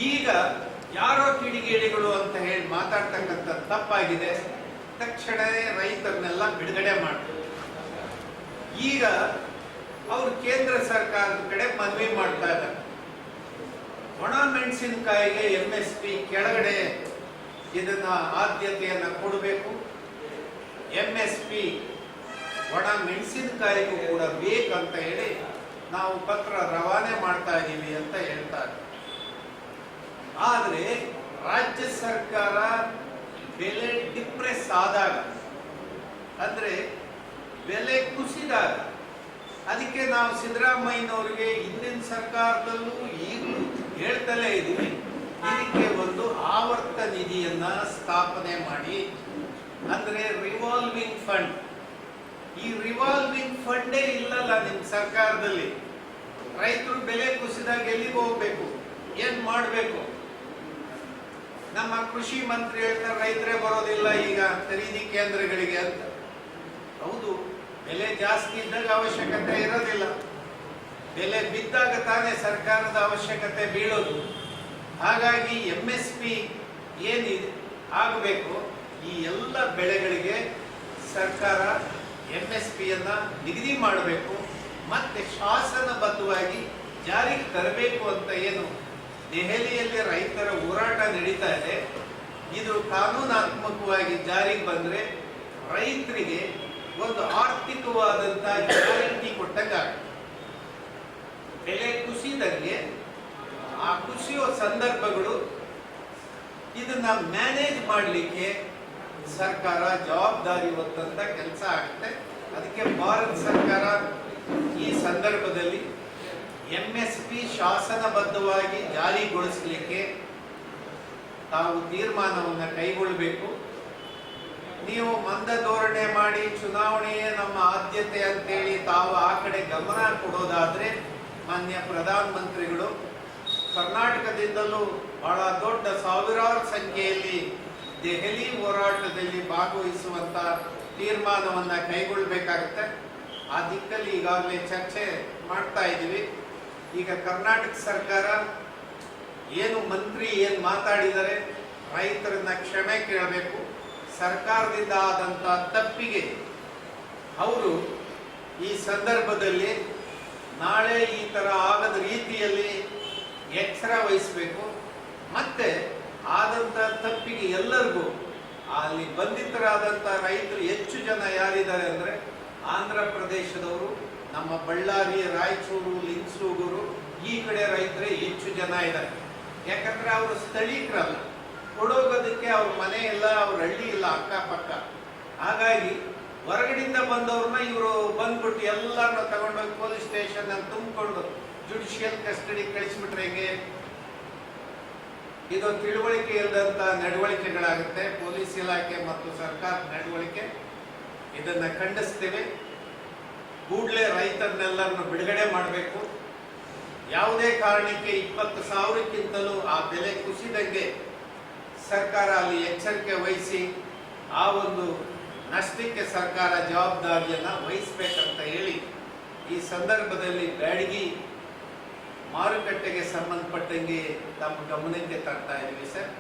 ಈಗ ಯಾರೋ ಕಿಡಿಗೇಡಿಗಳು ಅಂತ ಹೇಳಿ ಮಾತಾಡ್ತಕ್ಕಂಥ ತಪ್ಪಾಗಿದೆ. ತಕ್ಷಣವೇ ರೈತರನ್ನೆಲ್ಲ ಬಿಡುಗಡೆ ಮಾಡ್ತಾರೆ. ಈಗ ಅವರು ಕೇಂದ್ರ ಸರ್ಕಾರದ ಕಡೆ ಮನವಿ ಮಾಡ್ತಾ ಇದ್ದಾರೆ. ಒಣ ಮೆಣಸಿನಕಾಯಿಗೆ MSP ಕೆಳಗಡೆ ಇದನ್ನ ಆದ್ಯತೆಯನ್ನ ಕೊಡಬೇಕು. MSP ಒಣ ಮೆಣಸಿನಕಾಯಿಗೂ ಕೂಡ ಬೇಕಂತ ಹೇಳಿ ನಾವು ಪತ್ರ ರವಾನೆ ಮಾಡ್ತಾ ಇದ್ದೀವಿ ಅಂತ ಹೇಳ್ತಾರೆ. ಆದರೆ ರಾಜ್ಯ ಸರ್ಕಾರ ಬೆಲೆ ಡಿಪ್ರೆಸ್ ಆದಾಗ, ಅಂದ್ರೆ ಬೆಲೆ ಕುಸಿದಾಗ, ಅದಕ್ಕೆ ನಾವು ಸಿದ್ದರಾಮಯ್ಯನವರಿಗೆ ಹಿಂದಿನ ಸರ್ಕಾರದಲ್ಲೂ ಈಗಲೂ ಹೇಳ್ತಲೇ ಇದ್ದೀವಿ, ಇದಕ್ಕೆ ಒಂದು ಆವರ್ತ ನಿಧಿಯನ್ನ ಸ್ಥಾಪನೆ ಮಾಡಿ, ಅಂದ್ರೆ ರಿವಾಲ್ವಿಂಗ್ ಫಂಡ್. ಈ ರಿವಾಲ್ವಿಂಗ್ ಫಂಡೇ ಇಲ್ಲಲ್ಲ ನಿಮ್ಮ ಸರ್ಕಾರದಲ್ಲಿ. ರೈತರು ಬೆಲೆ ಕುಸಿದಾಗ ಎಲ್ಲಿಗೆ ಹೋಗ್ಬೇಕು, ಏನ್ ಮಾಡಬೇಕು? ನಮ್ಮ ಕೃಷಿ ಮಂತ್ರಿ ಹೇಳ್ತಾರೆ ರೈತರೇ ಬರೋದಿಲ್ಲ ಈಗ ಖರೀದಿ ಕೇಂದ್ರಗಳಿಗೆ ಅಂತ. ಹೌದು, ಬೆಲೆ ಜಾಸ್ತಿ ಇದ್ದಾಗ ಅವಶ್ಯಕತೆ ಇರೋದಿಲ್ಲ. ಬೆಲೆ ಬಿದ್ದಾಗ ತಾನೇ ಸರ್ಕಾರದ ಅವಶ್ಯಕತೆ ಬೀಳೋದು. ಹಾಗಾಗಿ MSP ಏನಿದೆ ಆಗಬೇಕು, ಈ ಎಲ್ಲ ಬೆಳೆಗಳಿಗೆ ಸರ್ಕಾರ MSPಯನ್ನ ನಿಗದಿ ಮಾಡಬೇಕು, ಮತ್ತೆ ಶಾಸನಬದ್ಧವಾಗಿ ಜಾರಿಗೆ ತರಬೇಕು ಅಂತ ಏನು ದೆಹಲಿಯಲ್ಲಿ ರೈತರ ಹೋರಾಟ ನಡೀತಾ ಇದೆ, ಇದು ಕಾನೂನಾತ್ಮಕವಾಗಿ ಜಾರಿಗೆ ಬಂದ್ರೆ ರೈತರಿಗೆ ಒಂದು ಆರ್ಥಿಕವಾದಂತ ಗ್ಯಾರಂಟಿ ಕೊಟ್ಟಂಗಾಗುತ್ತೆ. ಬೆಲೆ ಕುಸಿದಂಗೆ ಆ ಕುಸಿಯೋ ಸಂದರ್ಭಗಳು ಇದನ್ನ ಮ್ಯಾನೇಜ್ ಮಾಡಲಿಕ್ಕೆ ಸರ್ಕಾರ ಜವಾಬ್ದಾರಿ ಹೊತ್ತಂತ ಕೆಲಸ ಆಗುತ್ತೆ. ಅದಕ್ಕೆ ಭಾರತ ಸರ್ಕಾರ ಈ ಸಂದರ್ಭದಲ್ಲಿ MSP ಶಾಸನಬದ್ಧವಾಗಿ ಜಾರಿಗೊಳಿಸಲಿಕ್ಕೆ ತಾವು ತೀರ್ಮಾನವನ್ನು ಕೈಗೊಳ್ಳಬೇಕು. ನೀವು ಮಂದ ಧೋರಣೆ ಮಾಡಿ ಚುನಾವಣೆಯೇ ನಮ್ಮ ಆದ್ಯತೆ ಅಂತೇಳಿ ತಾವು ಆ ಕಡೆ ಗಮನ ಕೊಡೋದಾದ್ರೆ, ಮಾನ್ಯ ಪ್ರಧಾನಮಂತ್ರಿಗಳು ಕರ್ನಾಟಕದಿಂದಲೂ ಬಹಳ ದೊಡ್ಡ ಸಾವಿರಾರು ಸಂಖ್ಯೆಯಲ್ಲಿ ದೆಹಲಿ ಹೋರಾಟದಲ್ಲಿ ಭಾಗವಹಿಸುವಂತ ತೀರ್ಮಾನವನ್ನ ಕೈಗೊಳ್ಳಬೇಕಾಗುತ್ತೆ. ಆ ದಿಕ್ಕಲ್ಲಿ ಈಗಾಗಲೇ ಚರ್ಚೆ ಮಾಡ್ತಾ ಇದ್ದೀವಿ. ಈಗ ಕರ್ನಾಟಕ ಸರ್ಕಾರ ಏನು ಮಂತ್ರಿ ಏನು ಮಾತಾಡಿದರೆ ರೈತರನ್ನ ಕ್ಷಮೆ ಕೇಳಬೇಕು. ಸರ್ಕಾರದಿಂದ ಆದಂತ ತಪ್ಪಿಗೆ ಅವರು ಈ ಸಂದರ್ಭದಲ್ಲಿ ನಾಳೆ ಈ ತರ ಆಗದ ರೀತಿಯಲ್ಲಿ ಎಚ್ಚರ ವಹಿಸಬೇಕು. ಮತ್ತೆ ಆದಂತ ತಪ್ಪಿಗೆ ಎಲ್ಲರಿಗೂ ಅಲ್ಲಿ ಬಂಧಿತರಾದಂತ ರೈತರು ಹೆಚ್ಚು ಜನ ಯಾರಿದ್ದಾರೆ ಅಂದ್ರೆ ಆಂಧ್ರ ಪ್ರದೇಶದವರು, ನಮ್ಮ ಬಳ್ಳಾರಿ, ರಾಯಚೂರು, ಲಿಂಗಸೂಗೂರು ಈ ಕಡೆ ರೈತರೇ ಹೆಚ್ಚು ಜನ ಇದ್ದಾರೆ. ಯಾಕಂದ್ರೆ ಅವರು ಸ್ಥಳೀಕರಲ್ಲ, ಕೊಡೋಗೋದಕ್ಕೆ ಅವ್ರ ಮನೆ ಇಲ್ಲ, ಅವ್ರ ಹಳ್ಳಿ ಇಲ್ಲ ಅಕ್ಕಪಕ್ಕ. ಹಾಗಾಗಿ ಹೊರಗಡೆಯಿಂದ ಬಂದವ್ರನ್ನ ಇವರು ಬಂದ್ಬಿಟ್ಟು ಎಲ್ಲರನ್ನ ತಗೊಂಡೋಗಿ ಪೊಲೀಸ್ ಸ್ಟೇಷನ್ ಅಲ್ಲಿ ತುಂಬಿಕೊಂಡು ಜುಡಿಷಿಯಲ್ ಕಸ್ಟಡಿ ಕಳಿಸ್ಬಿಟ್ರೆ ಹೆಂಗೆ? ಇದು ತಿಳುವಳಿಕೆ ಇಲ್ಲದಂತ ನಡವಳಿಕೆಗಳಾಗುತ್ತೆ. ಪೊಲೀಸ್ ಇಲಾಖೆ ಮತ್ತು ಸರ್ಕಾರ ನಡವಳಿಕೆ ಇದನ್ನ ಖಂಡಿಸ್ತೇವೆ. ಕೂಡಲೇ ರೈತರನ್ನೆಲ್ಲರನ್ನು ಬಿಡುಗಡೆ ಮಾಡಬೇಕು. ಯಾವುದೇ ಕಾರಣಕ್ಕೆ 20,000ಕ್ಕಿಂತಲೂ ಆ ಬೆಲೆ ಕುಸಿದಂಗೆ ಸರ್ಕಾರ ಅಲ್ಲಿ ಎಚ್ಚರಿಕೆ ವಹಿಸಿ ಆ ಒಂದು ನಷ್ಟಕ್ಕೆ ಸರ್ಕಾರ ಜವಾಬ್ದಾರಿಯನ್ನ ವಹಿಸಬೇಕಂತ ಹೇಳಿ ಈ ಸಂದರ್ಭದಲ್ಲಿ ಬ್ಯಾಡಗಿ ಮಾರುಕಟ್ಟೆಗೆ ಸಂಬಂಧಪಟ್ಟಂಗೆ ತಮ್ಮ ಗಮನಕ್ಕೆ ತರ್ತಾ ಇದ್ದೀವಿ ಸರ್.